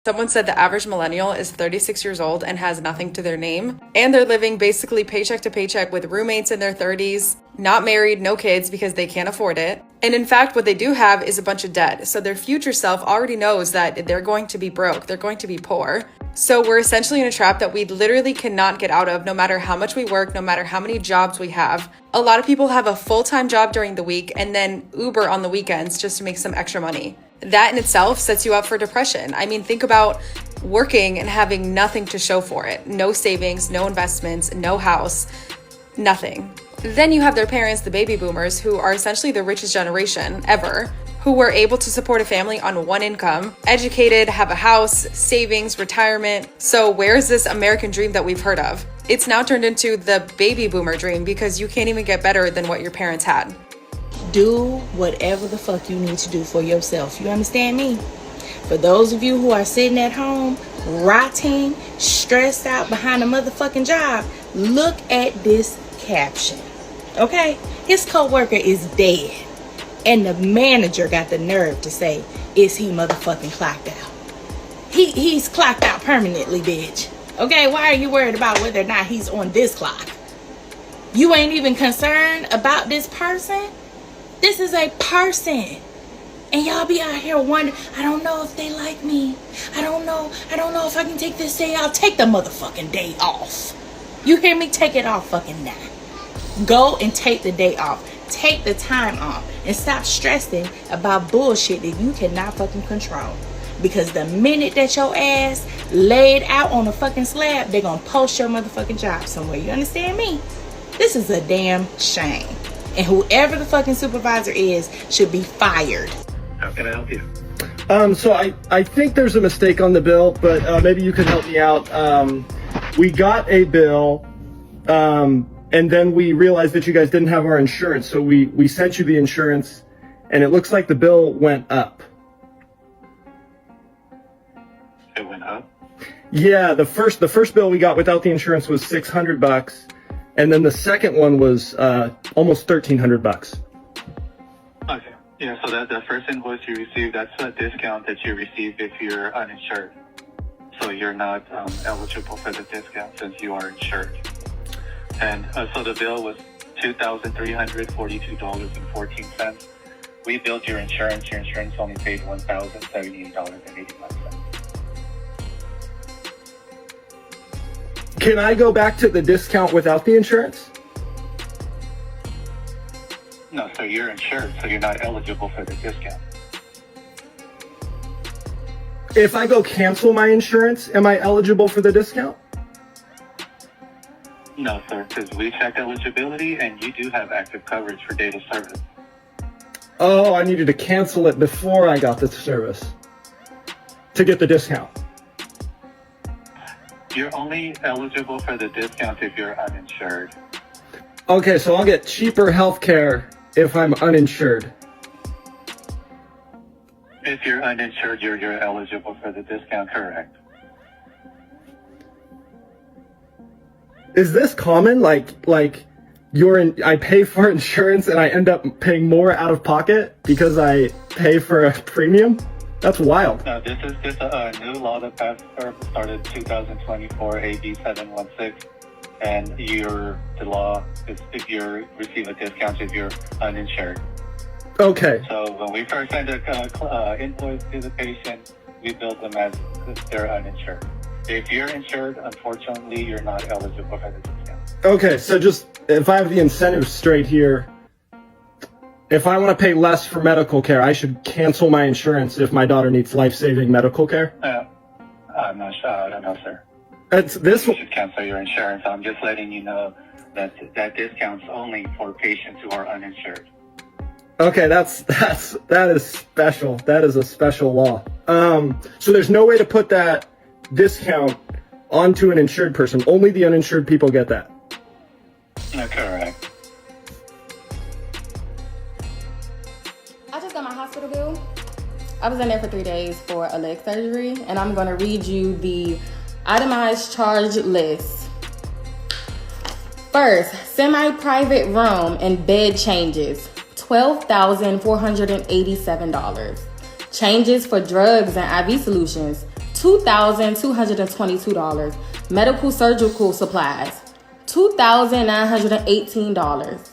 Someone said the average millennial is 36 years old and has nothing to their name, and they're living basically paycheck to paycheck with roommates in their 30s, not married, no kids because they can't afford it. And in fact, what they do have is a bunch of debt. So their future self already knows that they're going to be broke, they're going to be poor. So we're essentially in a trap that we literally cannot get out of no matter how much we work, no matter how many jobs we have. A lot of people have a full-time job during the week and then Uber on the weekends just to make some extra money. That in itself sets you up for depression. I mean, think about working and having nothing to show for it. No savings, no investments, no house, nothing. Then you have their parents, the baby boomers, who are essentially the richest generation ever, who were able to support a family on one income, educated, have a house, savings, retirement. So where's this American dream that we've heard of? It's now turned into the baby boomer dream because you can't even get better than what your parents had. Do whatever the fuck you need to do for yourself. You understand me? For those of you who are sitting at home, rotting, stressed out behind a motherfucking job, look at this caption. Okay? His coworker is dead. And the manager got the nerve to say, is he motherfucking clocked out? He's clocked out permanently, bitch. Okay? Why are you worried about whether or not he's on this clock? You ain't even concerned about this person? This is a person. And y'all be out here wondering, I don't know if they like me. I don't know if I can take this day off. Take the motherfucking day off. You hear me? Take it off fucking now. Go and take the day off. Take the time off. And stop stressing about bullshit that you cannot fucking control. Because the minute that your ass laid out on a fucking slab, they're gonna post your motherfucking job somewhere. You understand me? This is a damn shame. And whoever the fucking supervisor is should be fired. How can I help you? So I think there's a mistake on the bill, but maybe you could help me out. We got a bill, and then we realized that you guys didn't have our insurance, so we sent you the insurance, and it looks like the bill went up. It went up? Yeah, the first bill we got without the insurance was $600. And then the second one was almost $1,300. Okay. Yeah, so that the first invoice you received, that's a discount that you receive if you're uninsured. So you're not eligible for the discount since you are insured. And so the bill was $2,342.14. We billed your insurance only paid $1,078.81. Can I go back to the discount without the insurance? No, so you're insured, so you're not eligible for the discount. If I go cancel my insurance, am I eligible for the discount? No, sir, because we checked eligibility and you do have active coverage for data service. Oh, I needed to cancel it before I got the service to get the discount. You're only eligible for the discount if you're uninsured. Okay, so I'll get cheaper healthcare if I'm uninsured. If you're uninsured, you're eligible for the discount, correct? Is this common? Like I pay for insurance and I end up paying more out of pocket because I pay for a premium? That's wild. No, this is just a new law that passed or started 2024 AB 716, and the law is if you receive a discount if you're uninsured. Okay. So when we first send a invoice to the patient, we bill them as if they're uninsured. If you're insured, unfortunately, you're not eligible for the discount. Okay, so just if I have the incentives straight here, if I want to pay less for medical care, I should cancel my insurance if my daughter needs life-saving medical care? I'm not sure. I don't know, sir. You should cancel your insurance. I'm just letting you know that discount's only for patients who are uninsured. Okay, that is special. That is a special law. So there's no way to put that discount onto an insured person. Only the uninsured people get that. Correct. I just got my hospital bill. I was in there for 3 days for a leg surgery, and I'm gonna read you the itemized charge list. First, semi-private room and bed changes, $12,487. Changes for drugs and IV solutions, $2,222. Medical surgical supplies, $2,918.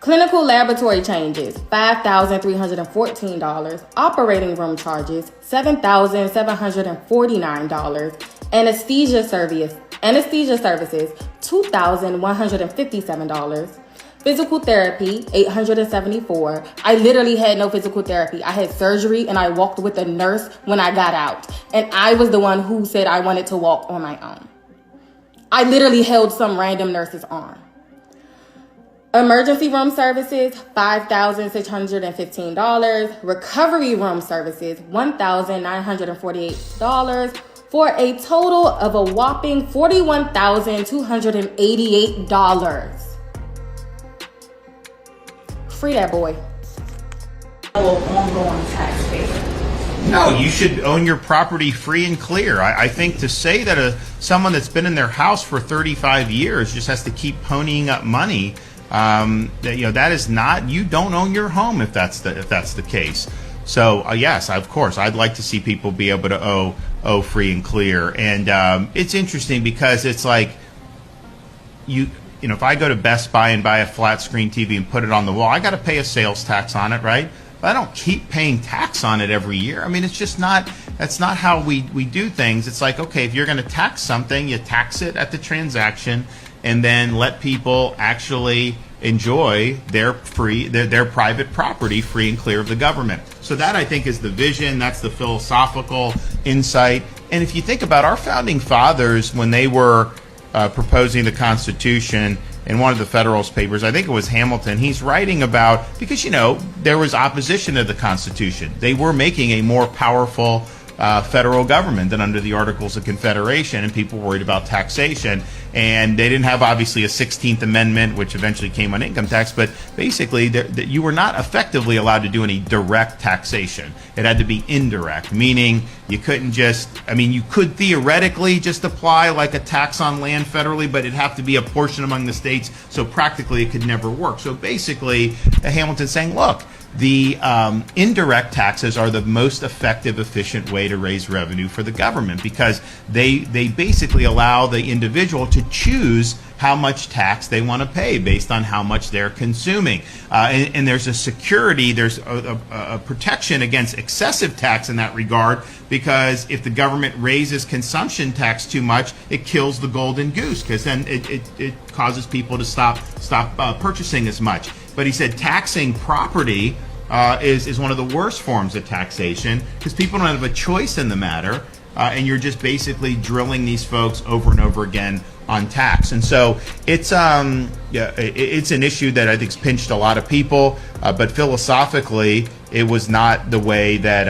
Clinical laboratory changes, $5,314. Operating room charges, $7,749. Anesthesia services, $2,157. Physical therapy, $874. I literally had no physical therapy. I had surgery and I walked with a nurse when I got out. And I was the one who said I wanted to walk on my own. I literally held some random nurse's arm. Emergency room services, $5,615. Recovery room services, $1,948. For a total of a whopping $41,288. Free that boy. Ongoing taxpayer. No, you should own your property free and clear. I think to say that someone that's been in their house for 35 years just has to keep ponying up money, that is not. You don't own your home if that's the case. So yes, of course, I'd like to see people be able to owe free and clear. And it's interesting because it's like if I go to Best Buy and buy a flat screen TV and put it on the wall, I got to pay a sales tax on it, right? But I don't keep paying tax on it every year. I mean, it's just that's not how we do things. It's like, okay, if you're going to tax something, you tax it at the transaction and then let people actually enjoy their private property free and clear of the government. So that, I think, is the vision. That's the philosophical insight. And if you think about our founding fathers, when they were proposing the Constitution, in one of the Federalist Papers, I think it was Hamilton, he's writing about, because, there was opposition to the Constitution. They were making a more powerful federal government than under the Articles of Confederation, and people worried about taxation. And they didn't have, obviously, a 16th Amendment, which eventually came on income tax, but basically you were not effectively allowed to do any direct taxation. It had to be indirect, meaning you couldn't you could theoretically just apply like a tax on land federally, but it'd have to be a portion among the states, so practically it could never work. So basically, Hamilton's saying, look, the indirect taxes are the most effective, efficient way to raise revenue for the government, because they basically allow the individual to choose how much tax they want to pay based on how much they're consuming. And there's a security, there's a protection against excessive tax in that regard, because if the government raises consumption tax too much, it kills the golden goose, because then it causes people to stop purchasing as much. But he said taxing property is one of the worst forms of taxation, because people don't have a choice in the matter, and you're just basically drilling these folks over and over again on tax. And so it's an issue that I think's pinched a lot of people, but philosophically, it was not the way that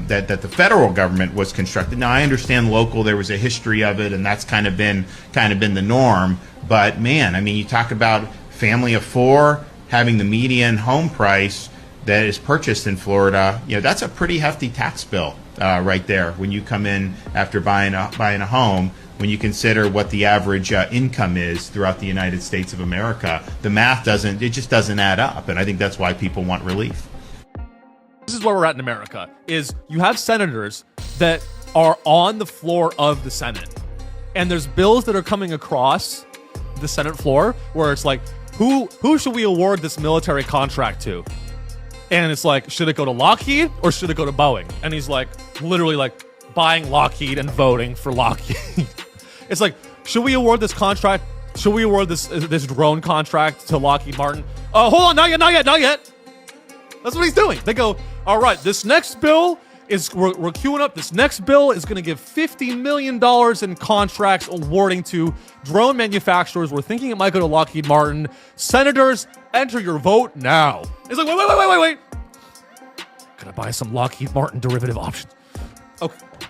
the federal government was constructed. Now, I understand local; there was a history of it, and that's kind of been the norm. But man, I mean, you talk about family of four having the median home price that is purchased in Florida, that's a pretty hefty tax bill right there when you come in after buying a home. When you consider what the average income is throughout the United States of America, the math just doesn't add up, and I think that's why people want relief. This is where we're at in America, is you have senators that are on the floor of the Senate, and there's bills that are coming across the Senate floor where it's like, who should we award this military contract to? And it's like, should it go to Lockheed or should it go to Boeing? And he's like, literally like buying Lockheed and voting for Lockheed. It's like, should we award this contract? Should we award this drone contract to Lockheed Martin? Hold on, not yet. That's what he's doing. They go, all right, this next bill is, we're queuing up. This next bill is going to give $50 million in contracts awarding to drone manufacturers. We're thinking it might go to Lockheed Martin. Senators, enter your vote now. It's like, wait. Gotta buy some Lockheed Martin derivative options.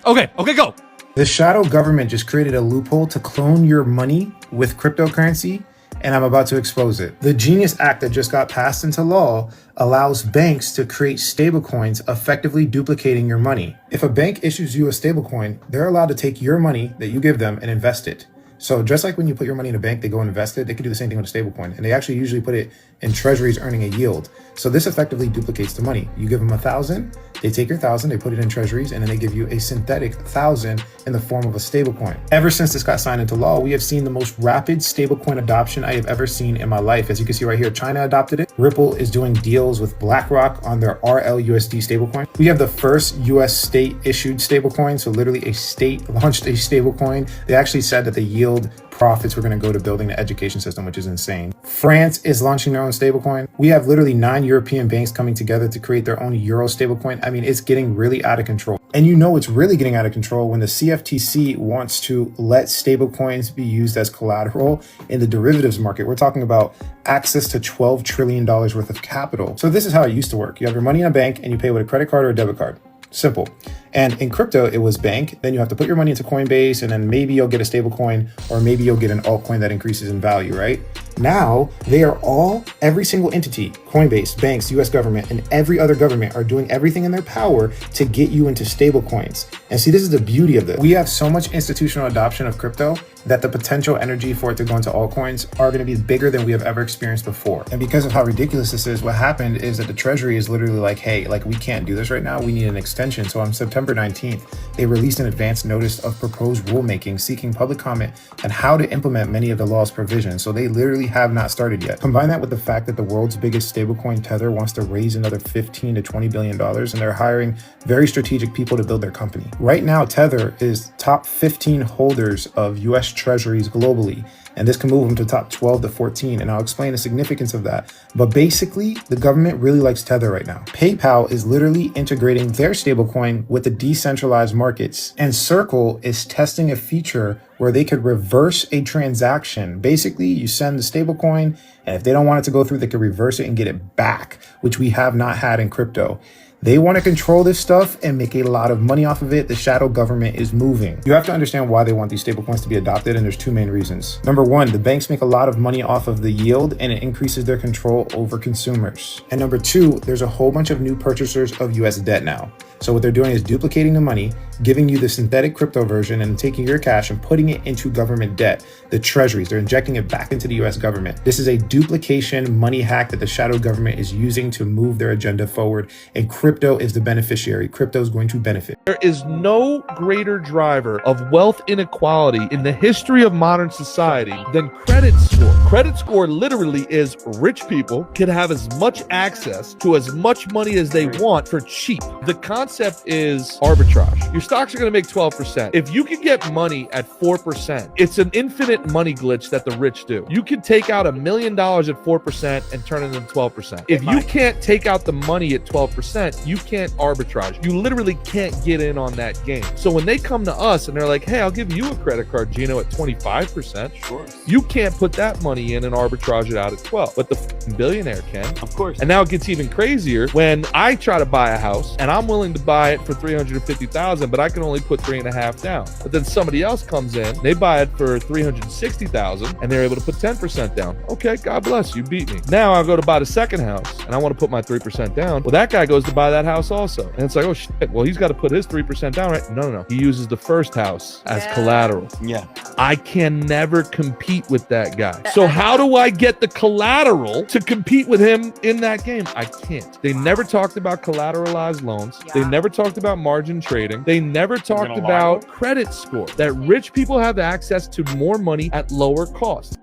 Okay, go. The shadow government just created a loophole to clone your money with cryptocurrency, and I'm about to expose it. The Genius Act that just got passed into law allows banks to create stablecoins, effectively duplicating your money. If a bank issues you a stablecoin, they're allowed to take your money that you give them and invest it. So just like when you put your money in a bank, they go and invest it, they can do the same thing with a stablecoin. And they actually usually put it in treasuries earning a yield. So this effectively duplicates the money. You give them 1,000, they take your 1,000, they put it in treasuries, and then they give you a synthetic 1,000 in the form of a stablecoin. Ever since this got signed into law, we have seen the most rapid stablecoin adoption I have ever seen in my life. As you can see right here, China adopted it. Ripple is doing deals with BlackRock on their RLUSD stablecoin. We have the first US state issued stablecoin. So literally a state launched a stablecoin. They actually said that the yield profits were going to go to building the education system, which is insane. France is launching their own stablecoin. We have literally 9 European banks coming together to create their own euro stablecoin. I mean, it's getting really out of control. And you know it's really getting out of control when the CFTC wants to let stablecoins be used as collateral in the derivatives market. We're talking about access to $12 trillion worth of capital. So this is how it used to work. You have your money in a bank and you pay with a credit card or a debit card. Simple. And in crypto, it was bank. Then you have to put your money into Coinbase, and then maybe you'll get a stable coin, or maybe you'll get an altcoin that increases in value, right? Now, they are all, every single entity, Coinbase, banks, US government, and every other government are doing everything in their power to get you into stable coins. And see, this is the beauty of this. We have so much institutional adoption of crypto that the potential energy for it to go into altcoins are going to be bigger than we have ever experienced before. And because of how ridiculous this is, what happened is that the Treasury is literally like, hey, like we can't do this right now. We need an extension. So on September 19th, they released an advance notice of proposed rulemaking seeking public comment on how to implement many of the law's provisions. So they literally have not started yet. Combine that with the fact that the world's biggest stablecoin Tether wants to raise another $15 to $20 billion, and they're hiring very strategic people to build their company. Right now, Tether is top 15 holders of US treasuries globally, and this can move them to top 12 to 14, and I'll explain the significance of that. But basically, the government really likes Tether right now. PayPal is literally integrating their stablecoin with the decentralized markets, and Circle is testing a feature where they could reverse a transaction. Basically, you send the stablecoin, and if they don't want it to go through, they could reverse it and get it back, which we have not had in crypto. They want to control this stuff and make a lot of money off of it. The shadow government is moving. You have to understand why they want these stablecoins to be adopted, and there's two main reasons. Number one, the banks make a lot of money off of the yield, and it increases their control over consumers. And number two, there's a whole bunch of new purchasers of US debt now. So what they're doing is duplicating the money, giving you the synthetic crypto version, and taking your cash and putting it into government debt, the treasuries. They're injecting it back into the US government. This is a duplication money hack that the shadow government is using to move their agenda forward, and crypto is the beneficiary. Crypto is going to benefit. There is no greater driver of wealth inequality in the history of modern society than credit score. Credit score literally is rich people can have as much access to as much money as they want for cheap. The concept is arbitrage. Your stocks are going to make 12%. If you can get money at 4%, it's an infinite money glitch that the rich do. You can take out $1 million at 4% and turn it into 12%. If you can't take out the money at 12%, you can't arbitrage. You literally can't get in on that game. So when they come to us and they're like, hey, I'll give you a credit card, Gino, at 25%. Sure. You can't put that money in and arbitrage it out at 12, but the billionaire can. Of course. And now it gets even crazier when I try to buy a house and I'm willing to buy it for $350,000, but I can only put 3.5 down. But then somebody else comes in, they buy it for $360,000 and they're able to put 10% down. Okay, God bless you, beat me. Now I'll go to buy the second house and I want to put my 3% down. Well, that guy goes to buy that house also. And it's like, oh shit, well, he's got to put his 3% down, right? No. He uses the first house as collateral. Yeah. I can never compete with that guy. So how do I get the collateral to compete with him in that game? I can't. They never talked about collateralized loans. They never talked about margin trading. They never talked about credit score, that rich people have access to more money at lower cost.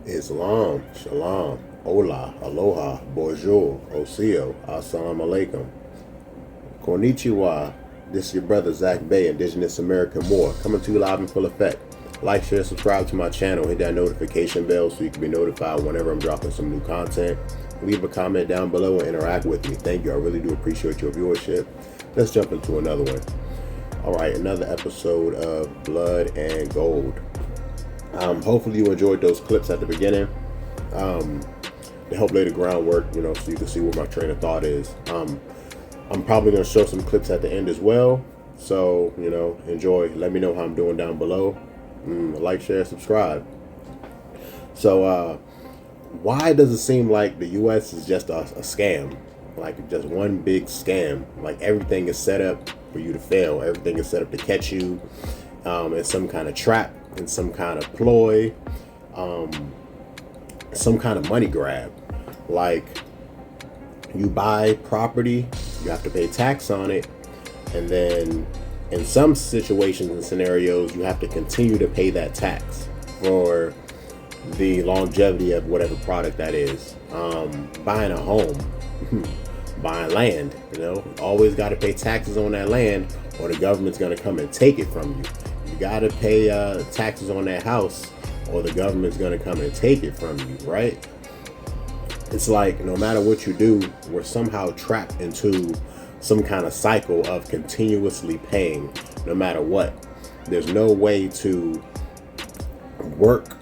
Islam, shalom, hola, aloha, bonjour, osio, assalamu alaikum, konnichiwa. This is your brother Zach Bay, Indigenous American Moor, coming to you live in full effect. Like, share, subscribe to my channel, hit that notification bell so you can be notified whenever I'm dropping some new content. Leave a comment down below and interact with me. Thank you. I really do appreciate your viewership. Let's jump into another one. All right, another episode of Blood and Gold. Hopefully you enjoyed those clips at the beginning. To help lay the groundwork, so you can see what my train of thought is. I'm probably going to show some clips at the end as well. So, enjoy. Let me know how I'm doing down below. Like, share, subscribe. So, why does it seem like the U.S. is just a scam? Like just one big scam? Like everything is set up for you to fail. Everything is set up to catch you in some kind of trap, in some kind of ploy, some kind of money grab. Like You buy property, you have to pay tax on it, and then in some situations and scenarios, you have to continue to pay that tax for the longevity of whatever product that is. Buying a home, buying land, always got to pay taxes on that land, or the government's going to come and take it from you. You got to pay taxes on that house, or the government's going to come and take it from you, right? It's like no matter what you do, we're somehow trapped into some kind of cycle of continuously paying no matter what. There's no way to work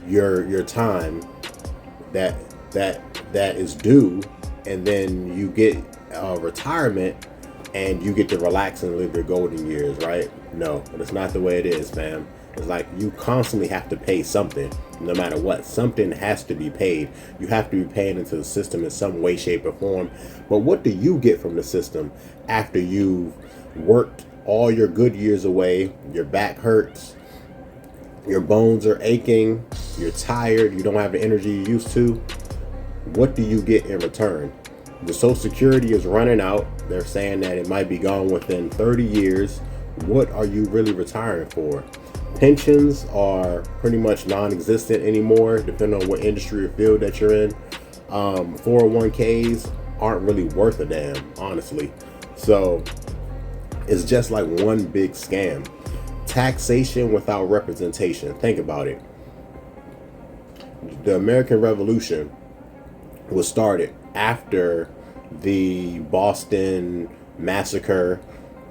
your time that is due, and then you get retirement and you get to relax and live your golden years, right? No, that's not the way it is, fam. It's like you constantly have to pay something, no matter what. Something has to be paid. You have to be paying into the system in some way, shape, or form. But what do you get from the system after you've worked all your good years away? Your back hurts, your bones are aching, you're tired, you don't have the energy you used to. What do you get in return? The Social Security is running out. They're saying that it might be gone within 30 years. What are you really retiring for? Pensions are pretty much non-existent anymore, depending on what industry or field that you're in. 401ks aren't really worth a damn, honestly. So it's just like one big scam. Taxation without representation. Think about it. The American Revolution was started after the Boston Massacre,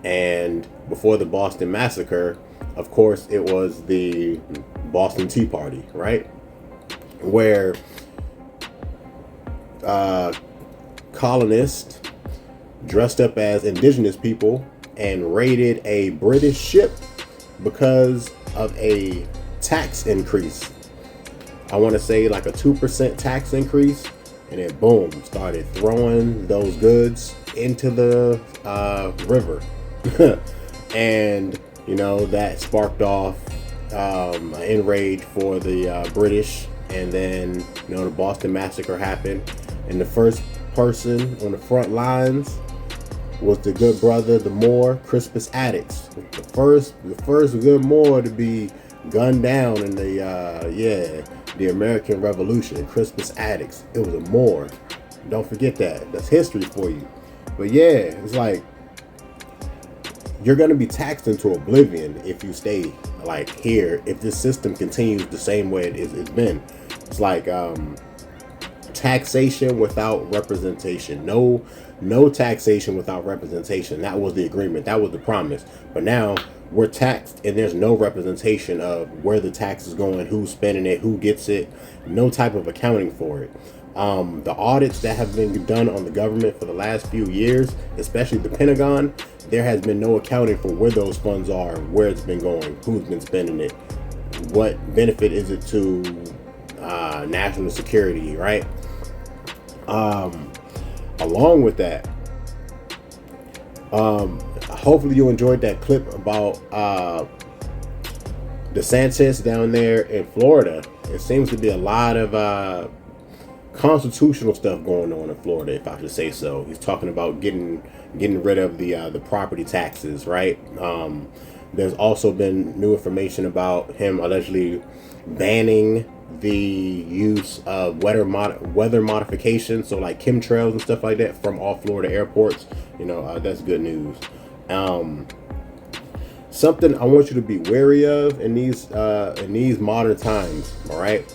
and before the Boston Massacre, of course, it was the Boston Tea Party, right? Where colonists dressed up as indigenous people and raided a British ship because of a tax increase. I want to say like a 2% tax increase, and it boom, started throwing those goods into the river. And that sparked off an enrage for the British, and then the Boston Massacre happened, and the first person on the front lines was the good brother, the Moor, Crispus Attucks, the first good Moor to be gunned down in the American Revolution. Crispus Attucks, it was a Moor. Don't forget that. That's history for you. But yeah, it's like you're going to be taxed into oblivion if you stay like here, if this system continues the same way it's been. It's like taxation without representation. No taxation without representation. That was the agreement. That was the promise. But now we're taxed and there's no representation of where the tax is going, who's spending it, who gets it. No type of accounting for it. The audits that have been done on the government for the last few years, especially the Pentagon, there has been no accounting for where those funds are, where it's been going, who's been spending it, what benefit is it to national security, right? Along with that, hopefully you enjoyed that clip about DeSantis down there in Florida. It seems to be a lot of constitutional stuff going on in Florida, if I should say so. He's talking about getting rid of the property taxes, right? There's also been new information about him allegedly banning the use of weather modification, so like chemtrails and stuff like that, from all Florida airports. That's good news. Something I want you to be wary of in these modern times, all right?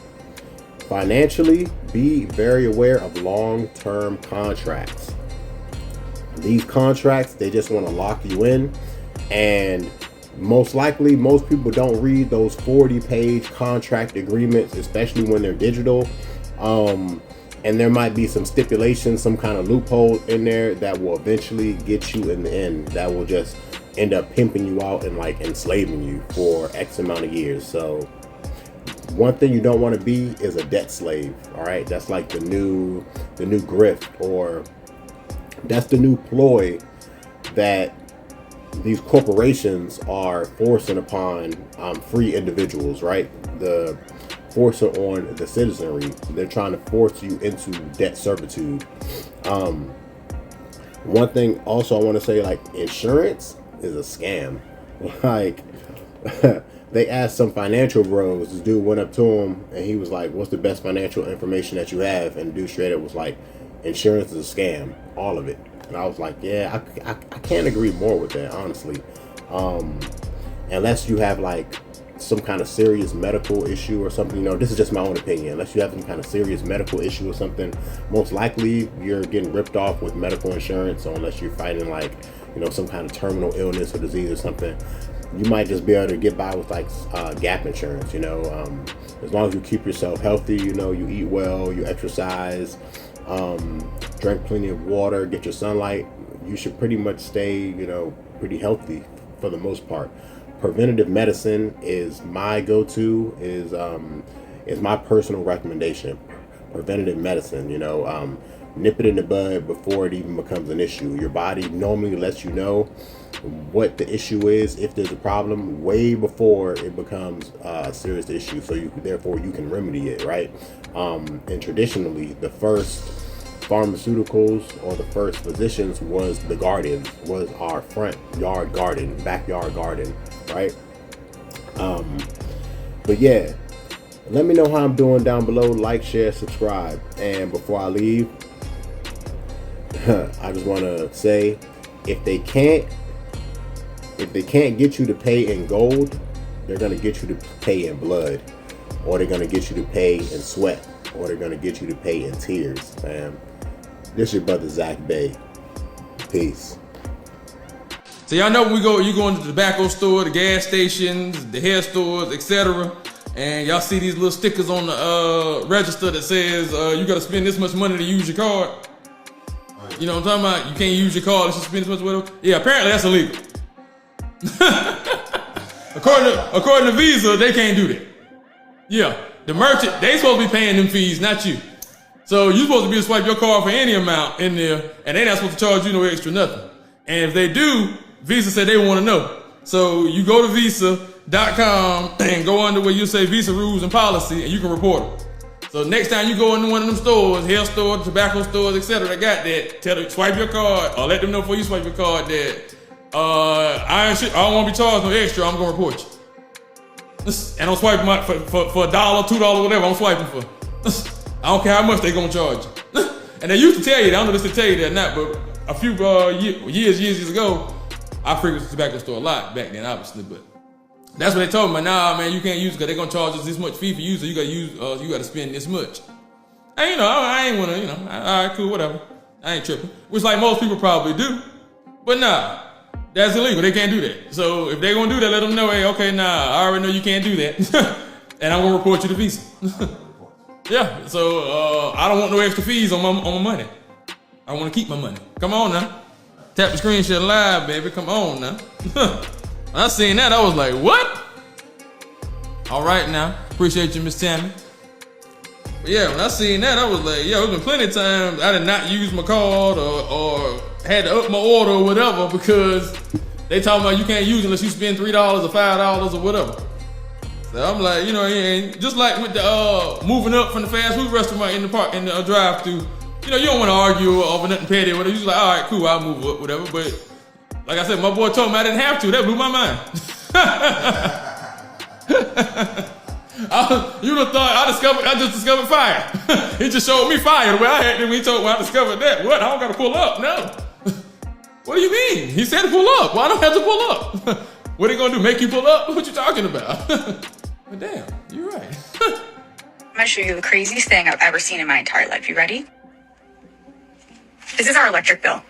Financially, be very aware of long-term contracts. These contracts, they just want to lock you in, and most likely most people don't read those 40-page contract agreements, especially when they're digital. And there might be some stipulations, some kind of loophole in there that will eventually get you in the end, that will just end up pimping you out and like enslaving you for X amount of years. So one thing you don't want to be is a debt slave. All right, that's like the new grift, or that's the new ploy that these corporations are forcing upon free individuals, right? The force it on the citizenry. They're trying to force you into debt servitude. One thing also I want to say, like, insurance is a scam. Like, they asked some financial bros, this dude went up to him and he was like, what's the best financial information that you have? And the dude straight up was like, insurance is a scam, all of it. And I was like, yeah, I can't agree more with that, honestly. Unless you have like some kind of serious medical issue or something, you know, this is just my own opinion. Unless you have some kind of serious medical issue or something, most likely you're getting ripped off with medical insurance. So unless you're fighting like, you know, some kind of terminal illness or disease or something, you might just be able to get by with like gap insurance, you know. As long as you keep yourself healthy, you know, you eat well, you exercise, drink plenty of water, get your sunlight, you should pretty much stay, you know, pretty healthy for the most part. Preventative medicine is my go-to, is my personal recommendation. Preventative medicine, you know, nip it in the bud before it even becomes an issue. Your body normally lets you know what the issue is, if there's a problem, way before it becomes a serious issue, so therefore you can remedy it, right? And traditionally, the first pharmaceuticals or the first physicians was the garden, was our front yard garden, backyard garden, right? But yeah, let me know how I'm doing down below. Like, share, subscribe. And before I leave, I just want to say, if they can't get you to pay in gold, they're going to get you to pay in blood, or they're going to get you to pay in sweat, or they're going to get you to pay in tears, man. This your brother Zach Bay. Peace. So y'all know when you go into the tobacco store, the gas stations, the hair stores, etc., and y'all see these little stickers on the register that says you got to spend this much money to use your card. You know what I'm talking about? You can't use your card unless you spend this much money. Yeah, apparently that's illegal. according to Visa, they can't do that. Yeah, the merchant, they supposed to be paying them fees, not you. So you're supposed to be able to swipe your card for any amount in there, and they're not supposed to charge you no extra nothing. And if they do, Visa said they want to know. So you go to visa.com and go under where you say Visa rules and policy, and you can report them. So next time you go into one of them stores, hair stores, tobacco stores, etc., that got that, tell them, swipe your card, or let them know before you swipe your card that I don't want to be charged no extra, I'm going to report you. And I'm swiping for $1, $2, whatever I'm swiping for. I don't care how much they're going to charge you. And they used to tell you that, I don't know if they tell you that or not, but a few years ago, I frequented the tobacco store a lot back then, obviously, but that's what they told me. Nah, man, you can't use it because they're going to charge us this much fee for you, so you got to spend this much. And you know, I ain't want to, you know, all right, cool, whatever. I ain't tripping. Which like most people probably do. But nah, that's illegal. They can't do that. So if they're going to do that, let them know, hey, okay, nah, I already know you can't do that. And I'm going to report you to Visa. Yeah, so I don't want no extra fees on my money. I want to keep my money. Come on now. Tap the screen, share live, baby. Come on now. When I seen that, I was like, what? All right now. Appreciate you, Miss Tammy. But yeah, when I seen that, I was like, yo, there's been plenty of times I did not use my card or had to up my order or whatever because they talking about you can't use it unless you spend $3 or $5 or whatever. So I'm like, you know, just like with the moving up from the fast food restaurant in the drive-thru, you know, you don't want to argue over nothing petty or whatever. You're just like, all right, cool, I'll move up, whatever. But like I said, my boy told me I didn't have to. That blew my mind. You would have thought I just discovered fire. He just showed me fire the way I had it when he told me I discovered that. What? I don't got to pull up? No. What do you mean? He said to pull up. Well, I don't have to pull up. What are they gonna do? Make you pull up? What you talking about? But damn, you're right. I'm gonna show you the craziest thing I've ever seen in my entire life. You ready? This is our electric bill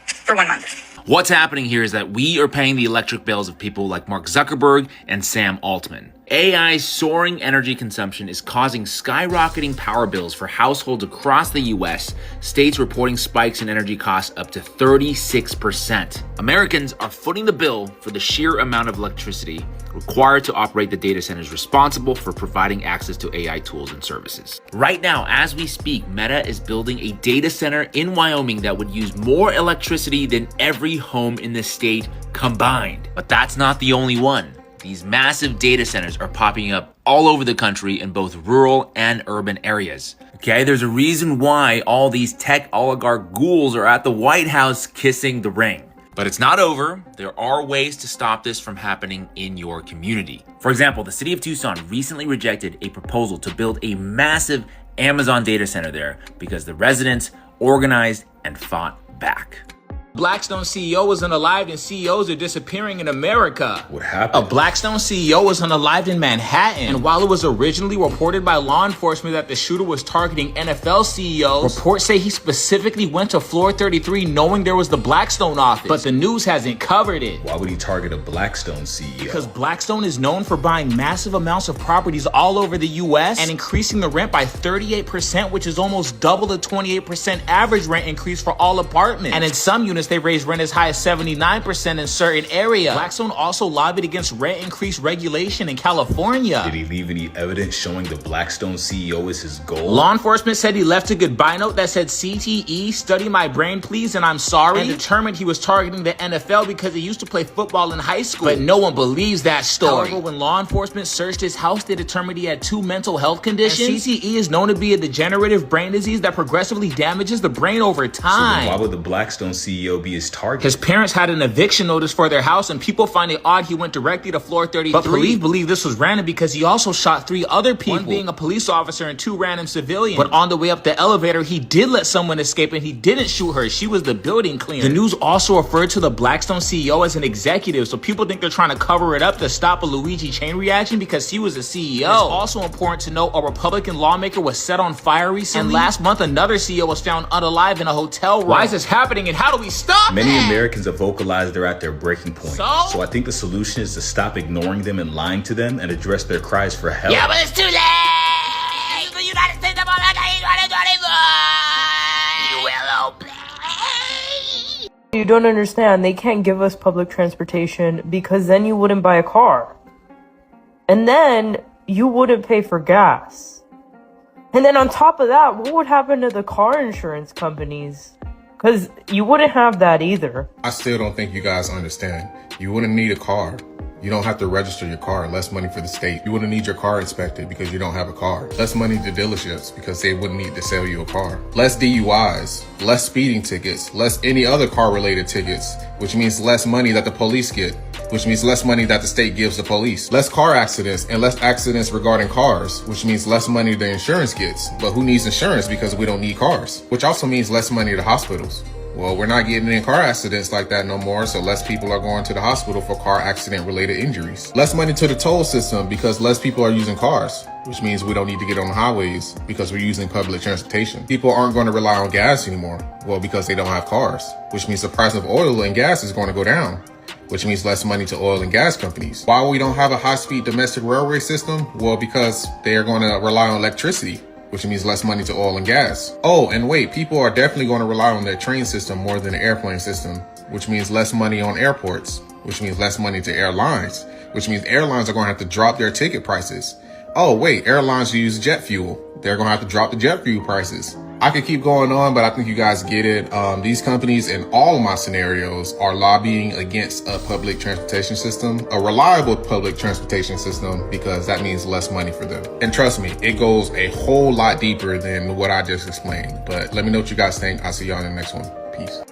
for 1 month. What's happening here is that we are paying the electric bills of people like Mark Zuckerberg and Sam Altman. AI's soaring energy consumption is causing skyrocketing power bills for households across the US, states reporting spikes in energy costs up to 36%. Americans are footing the bill for the sheer amount of electricity required to operate the data centers responsible for providing access to AI tools and services. Right now, as we speak, Meta is building a data center in Wyoming that would use more electricity than every home in the state combined. But that's not the only one. These massive data centers are popping up all over the country in both rural and urban areas. Okay, there's a reason why all these tech oligarch ghouls are at the White House kissing the ring. But it's not over. There are ways to stop this from happening in your community. For example, the city of Tucson recently rejected a proposal to build a massive Amazon data center there because the residents organized and fought back. Blackstone CEO is unalived and CEOs are disappearing in America. What happened? A Blackstone CEO was unalived in Manhattan. And while it was originally reported by law enforcement that the shooter was targeting NFL CEOs, reports say he specifically went to floor 33 knowing there was the Blackstone office. But the news hasn't covered it. Why would he target a Blackstone CEO? Because Blackstone is known for buying massive amounts of properties all over the US and increasing the rent by 38%, which is almost double the 28% average rent increase for all apartments. And in some units, they raised rent as high as 79% in certain areas. Blackstone also lobbied against rent increase regulation in California. Did he leave any evidence showing the Blackstone CEO is his goal? Law enforcement said he left a goodbye note that said CTE, study my brain please and I'm sorry, and determined he was targeting the NFL because he used to play football in high school. But no one believes that story. However, when law enforcement searched his house, they determined he had 2 mental health conditions. And CTE is known to be a degenerative brain disease that progressively damages the brain over time. So then why would the Blackstone CEO be his target? His parents had an eviction notice for their house and people find it odd he went directly to floor 33. But police believe this was random because he also shot 3 other people, one being a police officer and 2 random civilians. But on the way up the elevator, he did let someone escape and he didn't shoot her. She was the building cleaner. The news also referred to the Blackstone CEO as an executive, so people think they're trying to cover it up to stop a Luigi chain reaction because he was a CEO. It's also important to note a Republican lawmaker was set on fire recently, and last month another CEO was found unalive in a hotel room. Why is this happening and how do we stop Many Americans have vocalized they're at their breaking point. So I think the solution is to stop ignoring them and lying to them and address their cries for help. Yeah, but it's too late! The United States of America is 2024! You will obey! You don't understand. They can't give us public transportation because then you wouldn't buy a car. And then you wouldn't pay for gas. And then on top of that, what would happen to the car insurance companies? Because you wouldn't have that either. I still don't think you guys understand. You wouldn't need a car. You don't have to register your car. Less money for the state. You wouldn't need your car inspected because you don't have a car. Less money to dealerships because they wouldn't need to sell you a car. Less DUIs, less speeding tickets, less any other car related tickets, which means less money that the police get, which means less money that the state gives the police. Less car accidents and less accidents regarding cars, which means less money the insurance gets. But who needs insurance because we don't need cars? Which also means less money to hospitals. Well, we're not getting in car accidents like that no more, so less people are going to the hospital for car accident related injuries. Less money to the toll system because less people are using cars, which means we don't need to get on the highways because we're using public transportation. People aren't going to rely on gas anymore, well, because they don't have cars, which means the price of oil and gas is going to go down, which means less money to oil and gas companies. Why we don't have a high-speed domestic railway system? Well, because they are going to rely on electricity, which means less money to oil and gas. Oh, and wait, people are definitely going to rely on their train system more than the airplane system, which means less money on airports, which means less money to airlines, which means airlines are going to have to drop their ticket prices. Oh, wait, airlines use jet fuel. They're going to have to drop the jet fuel prices. I could keep going on, but I think you guys get it. These companies in all of my scenarios are lobbying against a public transportation system, a reliable public transportation system, because that means less money for them. And trust me, it goes a whole lot deeper than what I just explained. But let me know what you guys think. I'll see y'all in the next one. Peace.